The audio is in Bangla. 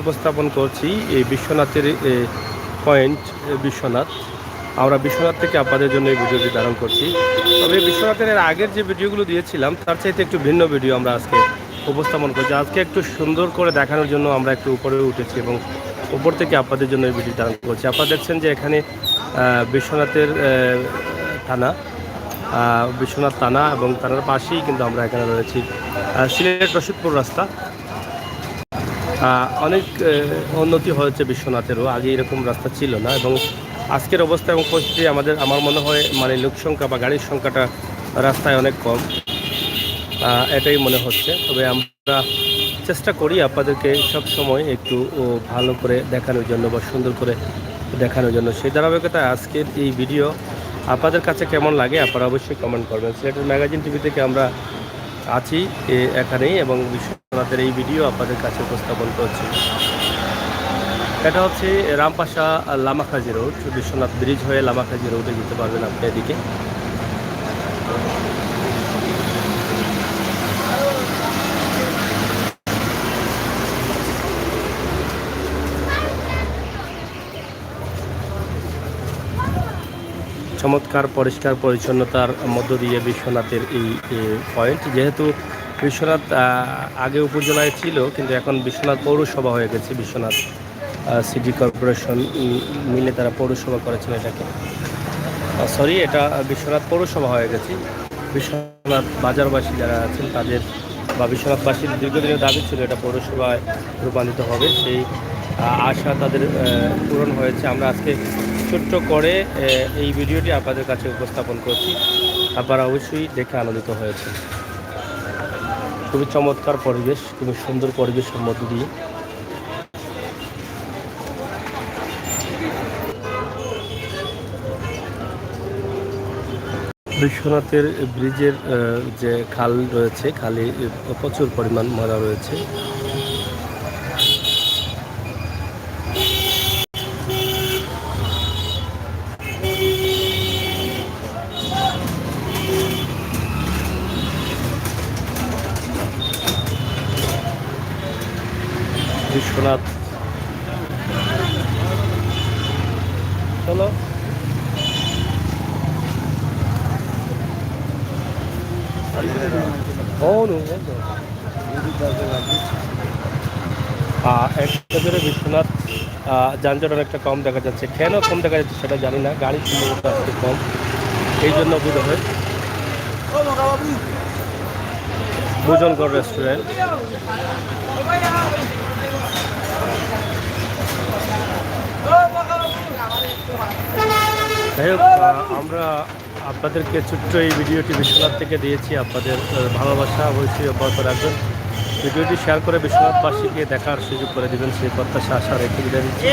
উপস্থাপন করছি এই বিশ্বনাথের পয়েন্ট বিশ্বনাথ। আমরা বিশ্বনাথ থেকে আপনাদের জন্য এই ভিডিওটি ধারণ করছি। তবে বিশ্বনাথের আগের যে ভিডিওগুলো দিয়েছিলাম তার চাইতে একটু ভিন্ন ভিডিও আমরা আজকে উপস্থাপন করছি। আজকে একটু সুন্দর করে দেখানোর জন্য আমরা একটু উপরে উঠেছি এবং উপর থেকে আপনাদের জন্য এই ভিডিও ধারণ করছি। আপনারা দেখছেন যে এখানে বিশ্বনাথের থানা, বিশ্বনাথ থানা এবং থানার পাশেই কিন্তু আমরা এখানে রয়েছি। সিলেট রশিদপুর রাস্তা অনেক উন্নতি হয়েছে বিশ্বনাথেরও, আগে এরকম রাস্তা ছিল না। এবং আজকের অবস্থা এবং পরিস্থিতি আমার মনে হয় মানে লোক সংখ্যা বা গাড়ির সংখ্যাটা রাস্তায় অনেক কম, এটাই মনে হচ্ছে। তবে আমরা চেষ্টা করি আপনাদেরকে সব সময় একটু ভালো করে দেখানোর জন্য বা সুন্দর করে দেখানোর জন্য। সেই ধারাবাহিকতায় আজকের এই ভিডিও আপনাদের কাছে কেমন লাগে আপনারা অবশ্যই কমেন্ট করবেন। সিলেটের ম্যাগাজিন টিভি থেকে আমরা আছি এখানেই এবং বিশ্বনাথের এই ভিডিও আপনাদের কাছে উপস্থাপন করছি। এটা হচ্ছে রামপাশা লামাখাজি রোড, বিশ্বনাথ ব্রিজ হয়ে লামাখাজি রোডে যেতে পারবেন আপনি এদিকে। চমৎকার পরিষ্কার পরিচ্ছন্নতার মধ্য দিয়ে বিশ্বনাথের এই পয়েন্ট। যেহেতু বিশ্বনাথ আগে উপজেলায় ছিল কিন্তু এখন বিশ্বনাথ পৌরসভা হয়ে গেছে। বিশ্বনাথ সিটি কর্পোরেশন মিলে তারা পৌরসভা করেছেন এটাকে, সরি এটা বিশ্বনাথ পৌরসভা হয়ে গেছে। বিশ্বনাথ বাজারবাসী যারা আছেন তাদের বা বিশ্বনাথবাসীর দীর্ঘদিনের দাবি ছিল এটা পৌরসভায় রূপান্তরিত হবে, সেই আশা তাদের পূরণ হয়েছে। আমরা আজকে ছোট্ট করে এই ভিডিওটি আপনাদের কাছে উপস্থাপন করছি, আপনারা অবশ্যই দেখে আনন্দিত হয়েছে। খুবই চমৎকার পরিবেশ, খুবই সুন্দর পরিবেশের মধ্য দিয়ে বিশ্বনাথের ব্রিজের যে খাল রয়েছে, খালে প্রচুর পরিমাণ ময়লা রয়েছে। বিশ্বনাথ চলো একটা বিশ্বনাথ যানজট অনেকটা কম দেখা যাচ্ছে। কেন কম দেখা যাচ্ছে সেটা জানি না, গাড়ি সম্ভবত আসতে কম, এই জন্য বোধ হয়। ভোজনগড় রেস্টুরেন্ট, যাই হোক আমরা আপনাদেরকে ছোট্ট এই ভিডিওটি বিশ্বনাথ থেকে দিয়েছি। আপনাদের ভালোবাসা অবশ্যই অব্যাহত রাখবেন। ভিডিওটি শেয়ার করে বিশ্বনাথবাসীকে দেখার সুযোগ করে দেবেন সেই প্রত্যাশা আশা রেখে বিদায় দিচ্ছি।